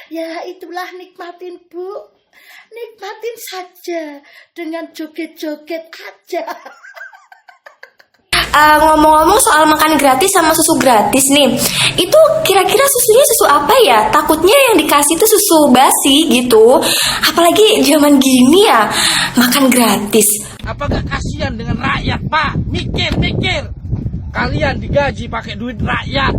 Ya itulah nikmatin Bu. Nikmatin saja dengan joget-joget aja. Ngomong-ngomong soal makan gratis sama susu gratis nih, itu kira-kira susunya susu apa ya? Takutnya yang dikasih itu susu basi gitu. Apalagi zaman gini ya, makan gratis. Apa gak kasihan dengan rakyat, Pak? Mikir. Kalian digaji pakai duit rakyat.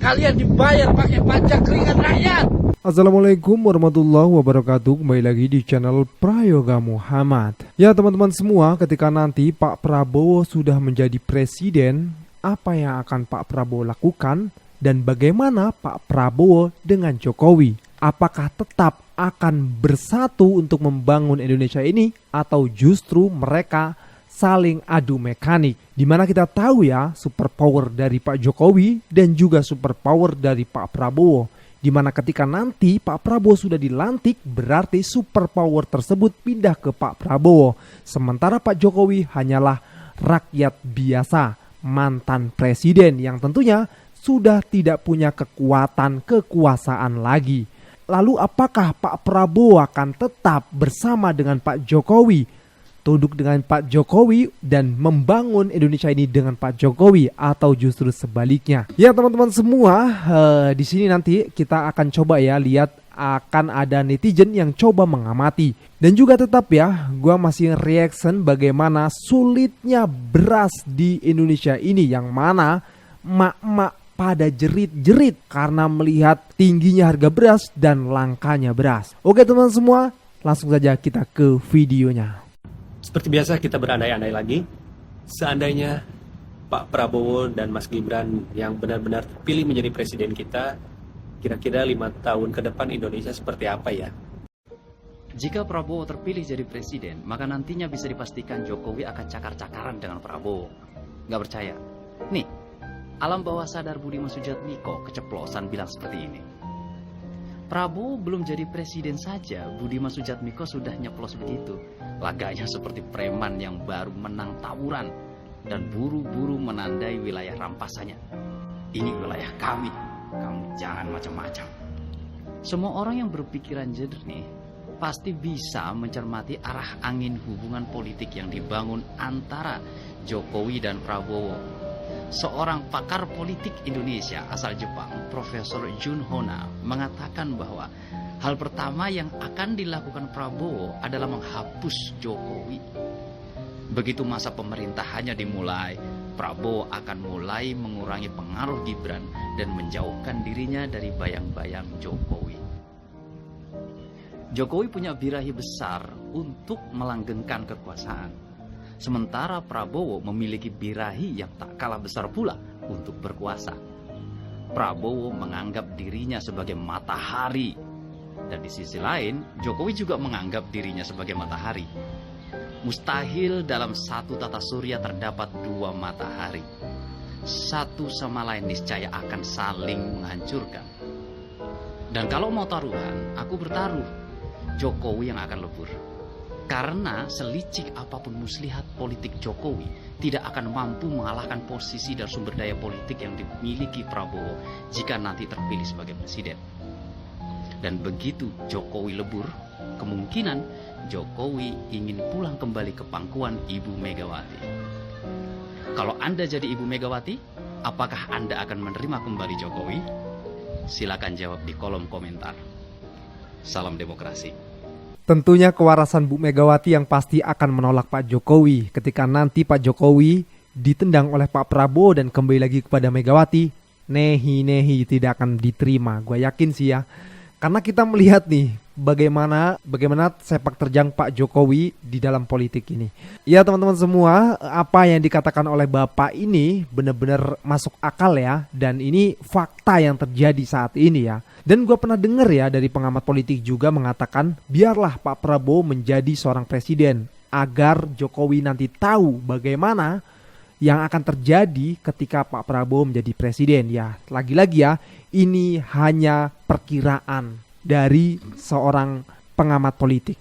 Kalian dibayar pakai pajak keringat rakyat. Assalamualaikum warahmatullahi wabarakatuh. Kembali lagi di channel Prayoga Muhammad. Ya teman-teman semua, ketika nanti Pak Prabowo sudah menjadi presiden, apa yang akan Pak Prabowo lakukan? Dan bagaimana Pak Prabowo dengan Jokowi? Apakah tetap akan bersatu untuk membangun Indonesia ini? Atau justru mereka saling adu mekanik? Dimana kita tahu ya, superpower dari Pak Jokowi dan juga superpower dari Pak Prabowo. Dimana ketika nanti Pak Prabowo sudah dilantik, berarti superpower tersebut pindah ke Pak Prabowo. Sementara Pak Jokowi hanyalah rakyat biasa, mantan presiden yang tentunya sudah tidak punya kekuasaan lagi. Lalu apakah Pak Prabowo akan tetap bersama dengan Pak Jokowi? Duduk dengan Pak Jokowi dan membangun Indonesia ini dengan Pak Jokowi, atau justru sebaliknya? Ya teman-teman semua, di sini nanti kita akan coba ya lihat, akan ada netizen yang coba mengamati. Dan juga tetap ya, gua masih reaction bagaimana sulitnya beras di Indonesia ini, yang mana emak-emak pada jerit-jerit karena melihat tingginya harga beras dan langkanya beras. Oke teman-teman semua, langsung saja kita ke videonya. Seperti biasa kita berandai-andai lagi, seandainya Pak Prabowo dan Mas Gibran yang benar-benar terpilih menjadi presiden kita, kira-kira 5 tahun ke depan Indonesia seperti apa ya? Jika Prabowo terpilih jadi presiden, maka nantinya bisa dipastikan Jokowi akan cakar-cakaran dengan Prabowo. Gak percaya? Nih, alam bawah sadar Budiman Sujatmiko keceplosan bilang seperti ini. Prabowo belum jadi presiden saja, Budiman Sujatmiko sudah nyeplos begitu. Laganya seperti preman yang baru menang tawuran dan buru-buru menandai wilayah rampasannya. Ini wilayah kami, kamu jangan macam-macam. Semua orang yang berpikiran jernih pasti bisa mencermati arah angin hubungan politik yang dibangun antara Jokowi dan Prabowo. Seorang pakar politik Indonesia asal Jepang, Profesor Jun Hona, mengatakan bahwa hal pertama yang akan dilakukan Prabowo adalah menghapus Jokowi. Begitu masa pemerintahannya dimulai, Prabowo akan mulai mengurangi pengaruh Gibran dan menjauhkan dirinya dari bayang-bayang Jokowi. Jokowi punya birahi besar untuk melanggengkan kekuasaan. Sementara Prabowo memiliki birahi yang tak kalah besar pula untuk berkuasa. Prabowo menganggap dirinya sebagai matahari. Dan di sisi lain, Jokowi juga menganggap dirinya sebagai matahari. Mustahil dalam satu tata surya terdapat 2 matahari. Satu sama lain niscaya akan saling menghancurkan. Dan kalau mau taruhan, aku bertaruh, Jokowi yang akan lebur. Karena selicik apapun muslihat politik Jokowi tidak akan mampu mengalahkan posisi dan sumber daya politik yang dimiliki Prabowo jika nanti terpilih sebagai presiden. Dan begitu Jokowi lebur, kemungkinan Jokowi ingin pulang kembali ke pangkuan Ibu Megawati. Kalau Anda jadi Ibu Megawati, apakah Anda akan menerima kembali Jokowi? Silakan jawab di kolom komentar. Salam demokrasi. Tentunya kewarasan Bu Megawati yang pasti akan menolak Pak Jokowi. Ketika nanti Pak Jokowi ditendang oleh Pak Prabowo dan kembali lagi kepada Megawati, nehi tidak akan diterima. Gue yakin sih ya. Karena kita melihat nih bagaimana sepak terjang Pak Jokowi di dalam politik ini. Ya teman-teman semua, apa yang dikatakan oleh Bapak ini benar-benar masuk akal ya. Dan ini fakta yang terjadi saat ini ya. Dan gue pernah dengar ya dari pengamat politik juga mengatakan, biarlah Pak Prabowo menjadi seorang presiden agar Jokowi nanti tahu bagaimana yang akan terjadi ketika Pak Prabowo menjadi presiden. Ya lagi-lagi ya, ini hanya perkiraan dari seorang pengamat politik.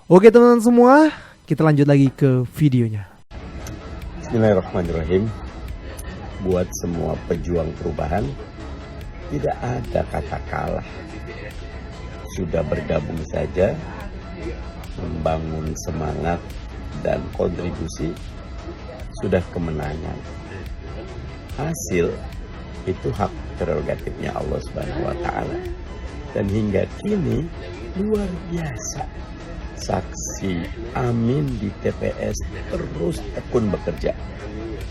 Oke teman-teman semua, kita lanjut lagi ke videonya. Bismillahirrahmanirrahim. Buat semua pejuang perubahan, tidak ada kata kalah. Sudah bergabung saja, membangun semangat dan kontribusi, sudah kemenangan. Hasil itu hak prerogatifnya Allah Subhanahu wa Ta'ala. Dan hingga kini luar biasa, saksi Amin di TPS terus tekun bekerja.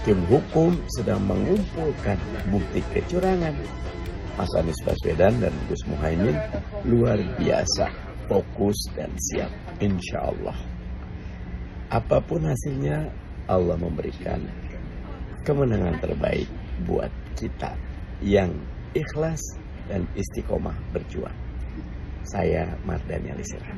Tim hukum sedang mengumpulkan bukti kecurangan. Mas Anies Baswedan dan Gus Muhaimin luar biasa, fokus dan siap, insya Allah. Apapun hasilnya, Allah memberikan kemenangan terbaik buat kita yang ikhlas dan istiqomah berjuang. Saya Mardhani Alisera.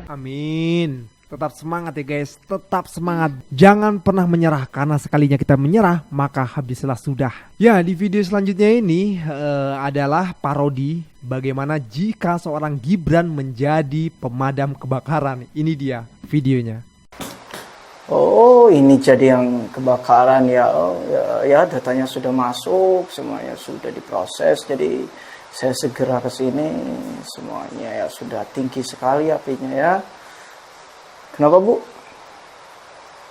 Amin. Tetap semangat ya guys, tetap semangat. Jangan pernah menyerah, karena sekalinya kita menyerah maka habislah sudah. Ya, di video selanjutnya ini adalah parodi bagaimana jika seorang Gibran menjadi pemadam kebakaran. Ini dia videonya. Oh, ini jadi yang kebakaran ya. Oh, ya datanya sudah masuk, semuanya sudah diproses. Jadi saya segera ke sini, semuanya ya sudah tinggi sekali apinya ya. Kenapa, Bu?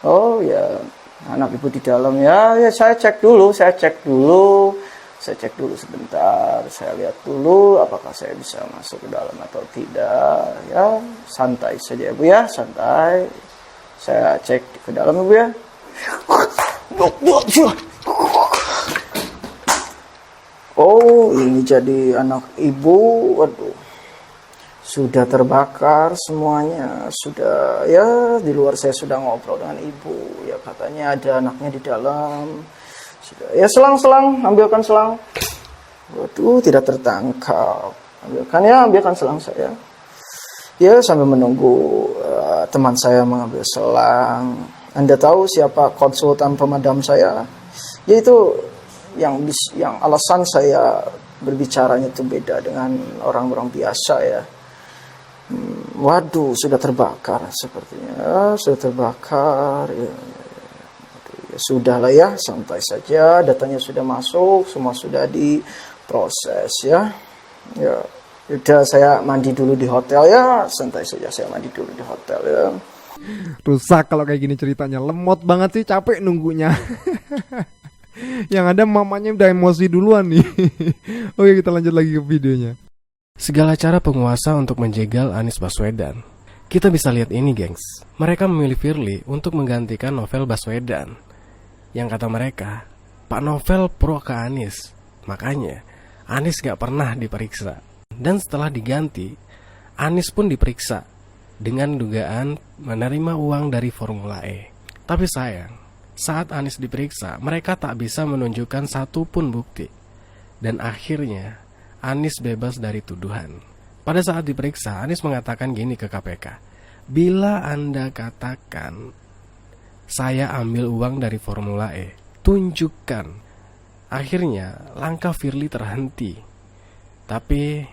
Oh ya, anak Ibu di dalam ya. Ya saya cek dulu sebentar. Saya lihat dulu apakah saya bisa masuk ke dalam atau tidak. Ya, santai saja Bu ya, santai. Saya cek ke dalam Bu ya. Oh, ini jadi anak Ibu. Waduh. Sudah terbakar semuanya. Sudah ya, di luar saya sudah ngobrol dengan Ibu. Ya katanya ada anaknya di dalam. Sudah ya, selang, ambilkan selang. Waduh, tidak tertangkap. Ambilkan selang saya. Ya, sambil menunggu teman saya mengambil selang. Anda tahu siapa konsultan pemadam saya? Yaitu yang alasan saya berbicaranya itu beda dengan orang-orang biasa ya. Waduh, sudah terbakar sepertinya. Sudah terbakar. Ya, sudahlah ya, santai saja. Datanya sudah masuk, semua sudah diproses ya. Ya, udah saya mandi dulu di hotel ya. Santai saja, saya mandi dulu di hotel ya. Rusak kalau kayak gini ceritanya. Lemot banget sih, capek nunggunya. Yang ada mamanya udah emosi duluan nih. Oke, kita lanjut lagi ke videonya. Segala cara penguasa untuk menjegal Anies Baswedan. Kita bisa lihat ini gengs. Mereka memilih Firly untuk menggantikan Novel Baswedan. Yang kata mereka, Pak Novel pro ke Anies. Makanya Anies gak pernah diperiksa. Dan setelah diganti, Anies pun diperiksa dengan dugaan menerima uang dari Formula E. Tapi sayang, saat Anies diperiksa, mereka tak bisa menunjukkan satupun bukti. Dan akhirnya Anies bebas dari tuduhan. Pada saat diperiksa, Anies mengatakan gini ke KPK. Bila Anda katakan saya ambil uang dari Formula E, tunjukkan. Akhirnya langkah Firly terhenti. Tapi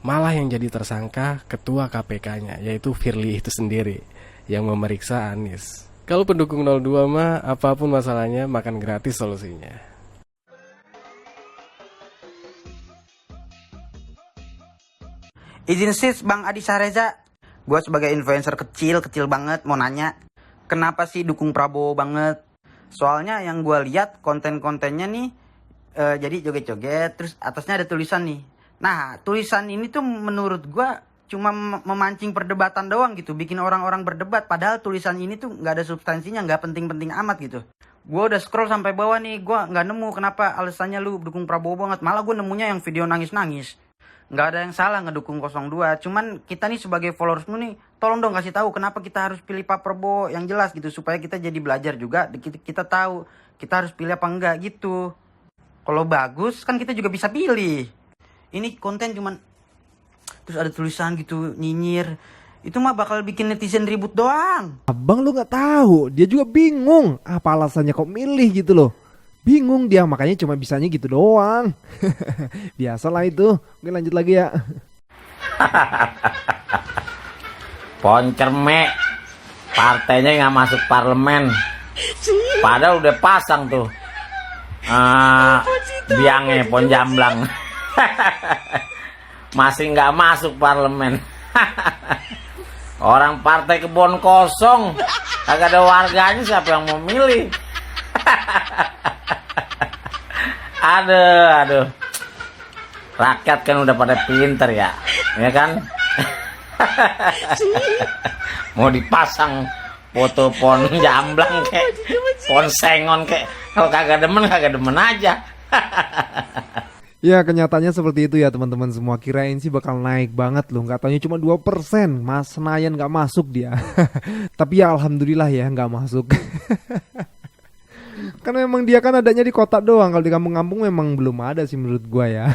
malah yang jadi tersangka ketua KPK-nya, yaitu Firly itu sendiri yang memeriksa Anies. Kalau pendukung 02 mah apapun masalahnya makan gratis solusinya. Izin sis Bang Adi Sahreza, gue sebagai influencer kecil banget mau nanya, kenapa sih dukung Prabowo banget? Soalnya yang gue lihat konten-kontennya nih, jadi joget-joget, terus atasnya ada tulisan nih. Nah, tulisan ini tuh menurut gue cuma memancing perdebatan doang gitu, bikin orang-orang berdebat. Padahal tulisan ini tuh nggak ada substansinya, nggak penting-penting amat gitu. Gue udah scroll sampai bawah nih, gue nggak nemu kenapa alasannya lu dukung Prabowo banget. Malah gue nemunya yang video nangis-nangis. Nggak ada yang salah ngedukung 02. Cuman kita nih sebagai followers nih, tolong dong kasih tahu kenapa kita harus pilih Pak Prabowo yang jelas gitu. Supaya kita jadi belajar juga, kita tahu kita harus pilih apa enggak gitu. Kalau bagus kan kita juga bisa pilih. Ini konten cuman terus ada tulisan gitu nyinyir. Itu mah bakal bikin netizen ribut doang. Abang lu gak tahu, dia juga bingung apa alasannya kok milih gitu loh. Bingung dia, makanya cuma bisanya gitu doang. Biasalah itu. Oke, lanjut lagi ya. Poncerme, partainya nggak masuk parlemen. Padahal udah pasang tuh biangnya pon jamblang. Masih nggak masuk parlemen. Orang partai kebon kosong, kagak ada warganya, siapa yang mau milih? Aduh. Rakyat kan udah pada pinter ya kan? Mau dipasang foto pon jamblang kek, pon sengon kek. Kalau kagak demen aja. Ya kenyataannya seperti itu ya teman-teman semua. Kirain sih bakal naik banget loh, katanya cuma 2%. Mas Senayan gak masuk dia. Tapi ya alhamdulillah ya gak masuk. Karena memang dia kan adanya di kota doang. Kalau di kampung-kampung memang belum ada sih menurut gua ya.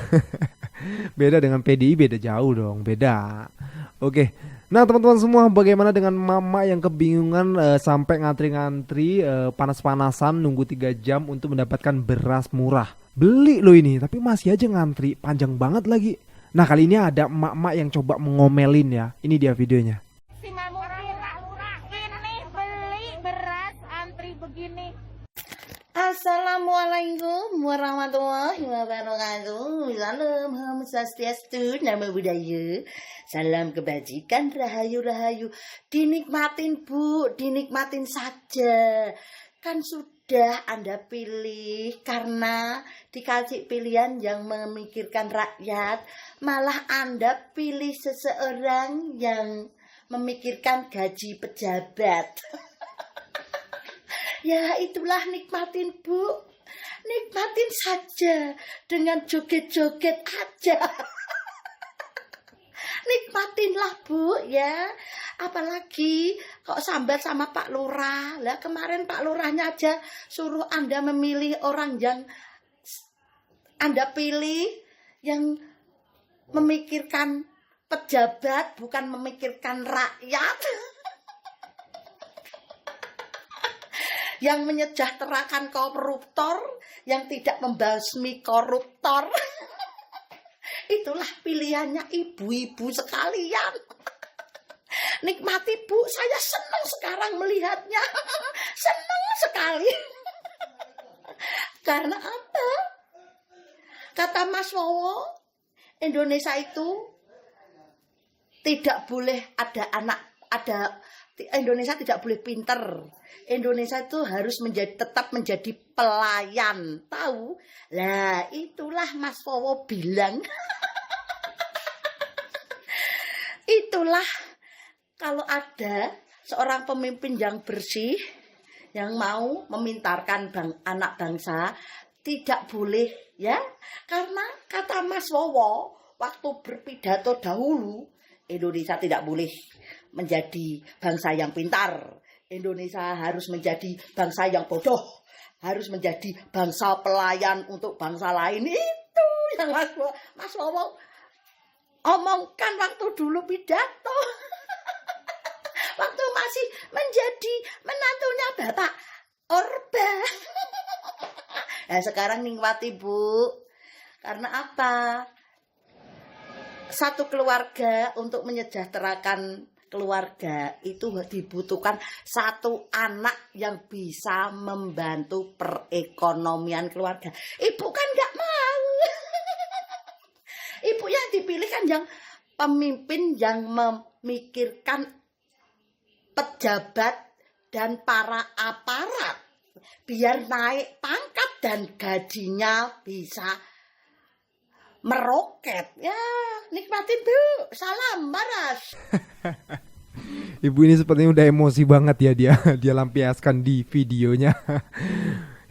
Beda dengan PDI, beda jauh dong, beda. Oke. Nah teman-teman semua, bagaimana dengan mama yang kebingungan sampai ngantri-ngantri panas-panasan nunggu 3 jam untuk mendapatkan beras murah. Beli loh ini, tapi masih aja ngantri, panjang banget lagi. Nah kali ini ada emak-emak yang coba mengomelin ya. Ini dia videonya. Ini beli beras antri begini. Assalamualaikum warahmatullahi wabarakatuh. Salam swastiastu, nama budaya. Salam kebajikan, rahayu. Dinikmatin Bu, dinikmatin saja. Kan sudah Anda pilih, karena dikasih pilihan yang memikirkan rakyat, malah Anda pilih seseorang yang memikirkan gaji pejabat. Ya itulah, nikmatin Bu, nikmatin saja dengan joget-joget aja. Nikmatinlah Bu ya. Apalagi kok sambat sama Pak Lurah. Lah kemarin Pak Lurahnya aja suruh Anda memilih orang yang Anda pilih, yang memikirkan pejabat, bukan memikirkan rakyat. Yang menyejahterakan koruptor, yang tidak membasmi koruptor. Itulah pilihannya ibu-ibu sekalian. Nikmati Bu, saya senang sekarang melihatnya. Senang sekali. Karena apa? Kata Mas Wowo, Indonesia itu tidak boleh Indonesia tidak boleh pinter. Indonesia itu harus tetap menjadi pelayan. Tahu? Lah itulah Mas Wowo bilang. Itulah kalau ada seorang pemimpin yang bersih, yang mau memintarkan anak bangsa, tidak boleh ya. Karena kata Mas Wowo waktu berpidato dahulu, Indonesia tidak boleh menjadi bangsa yang pintar. Indonesia harus menjadi bangsa yang bodoh, harus menjadi bangsa pelayan untuk bangsa lain. Itu yang Mas Wowo omongkan waktu dulu pidato. Waktu masih menjadi menantunya Bapak Orba. Nah sekarang nikmati Bu. Karena apa? Satu keluarga, untuk menyejahterakan keluarga itu dibutuhkan satu anak yang bisa membantu perekonomian keluarga. Ibu kan nggak mau. Ibu yang dipilih kan yang pemimpin yang memikirkan pejabat dan para aparat biar naik pangkat dan gajinya bisa meroket. Ya, nikmatin Bu. Salam Baras. Ibu ini sepertinya udah emosi banget ya dia lampiaskan di videonya.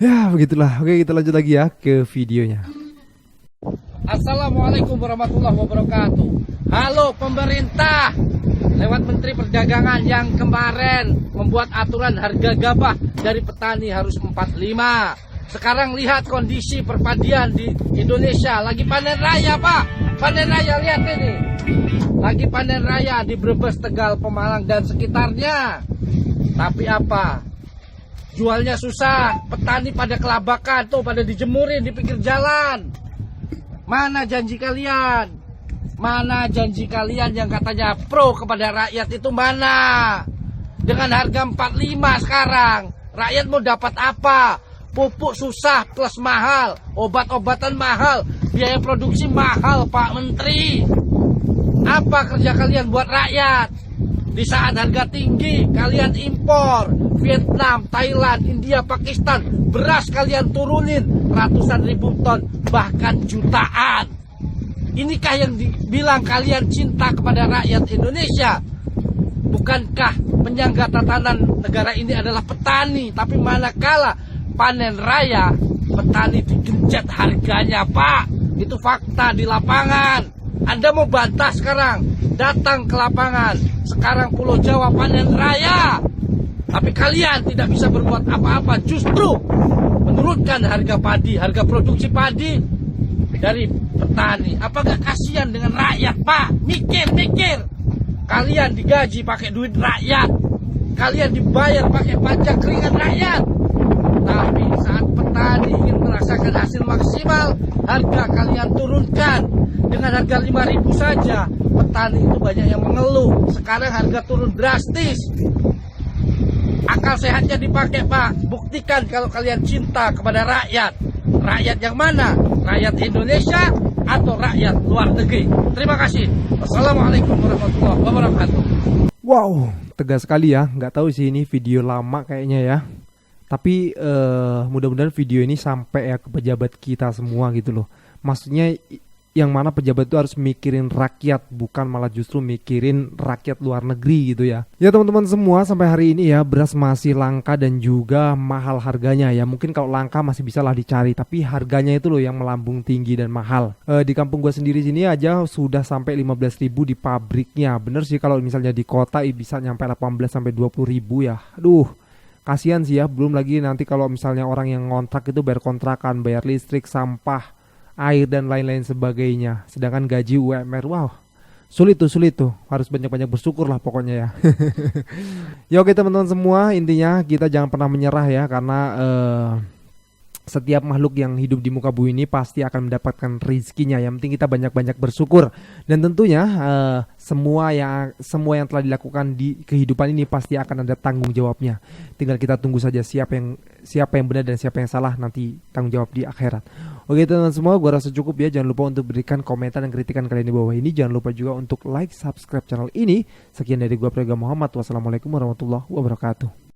Ya, begitulah. Oke, kita lanjut lagi ya ke videonya. Assalamualaikum warahmatullahi wabarakatuh. Halo pemerintah, lewat Menteri Perdagangan yang kemarin membuat aturan harga gabah dari petani harus 45. Sekarang lihat kondisi perpadian di Indonesia. Lagi panen raya Pak. Panen raya, lihat ini. Lagi panen raya di Brebes, Tegal, Pemalang dan sekitarnya. Tapi apa? Jualnya susah. Petani pada kelabakan tuh, pada dijemurin di pinggir jalan. Mana janji kalian? Mana janji kalian yang katanya pro kepada rakyat itu mana? Dengan harga 45 sekarang, rakyat mau dapat apa? Pupuk susah plus mahal, obat-obatan mahal, biaya produksi mahal Pak Menteri. Apa kerja kalian buat rakyat? Di saat harga tinggi, kalian impor Vietnam, Thailand, India, Pakistan, beras kalian turunin ratusan ribu ton, bahkan jutaan. Inikah yang dibilang kalian cinta kepada rakyat Indonesia? Bukankah penyangga tatanan negara ini adalah petani? Tapi manakala panen raya, petani digenjot harganya, Pak. Itu fakta di lapangan. Anda mau bantah sekarang, datang ke lapangan. Sekarang Pulau Jawa panen raya, tapi kalian tidak bisa berbuat apa-apa, justru menurunkan harga padi, harga produksi padi dari petani. Apakah kasihan dengan rakyat, Pak? Mikir. Kalian digaji pakai duit rakyat, kalian dibayar pakai pajak keringat rakyat. Tapi saat petani ingin merasakan hasil maksimal, harga kalian turunkan. Dengan harga 5.000 saja, petani itu banyak yang mengeluh. Sekarang harga turun drastis. Akal sehatnya dipakai, Pak. Buktikan kalau kalian cinta kepada rakyat. Rakyat yang mana? Rakyat Indonesia atau rakyat luar negeri? Terima kasih. Wassalamualaikum warahmatullahi wabarakatuh. Wow, tegas sekali ya. Nggak tahu sih ini video lama kayaknya ya. Tapi mudah-mudahan video ini sampai ya ke pejabat kita semua gitu loh. Maksudnya yang mana pejabat itu harus mikirin rakyat, bukan malah justru mikirin rakyat luar negeri gitu ya. Ya teman-teman semua, sampai hari ini ya beras masih langka dan juga mahal harganya ya. Mungkin kalau langka masih bisa lah dicari, tapi harganya itu loh yang melambung tinggi dan mahal. Di kampung gue sendiri sini aja sudah sampai 15.000 di pabriknya. Bener sih kalau misalnya di kota bisa nyampe 18 sampai 20.000 ya. Aduh, kasihan sih ya. Belum lagi nanti kalau misalnya orang yang ngontrak itu bayar kontrakan, bayar listrik, sampah, air dan lain-lain sebagainya. Sedangkan gaji UMR, wow, sulit tuh. Harus banyak-banyak bersyukur lah pokoknya ya. Ya oke teman-teman semua, intinya kita jangan pernah menyerah ya. Karena setiap makhluk yang hidup di muka bumi ini pasti akan mendapatkan rezekinya. Yang penting kita banyak-banyak bersyukur. Dan tentunya semua yang telah dilakukan di kehidupan ini pasti akan ada tanggung jawabnya. Tinggal kita tunggu saja siapa yang benar dan siapa yang salah, nanti tanggung jawab di akhirat. Oke teman-teman semua, gue rasa cukup ya. Jangan lupa untuk berikan komentar dan kritikan kalian di bawah ini. Jangan lupa juga untuk like, subscribe channel ini. Sekian dari gue, Prayoga Muhammad. Wassalamualaikum warahmatullahi wabarakatuh.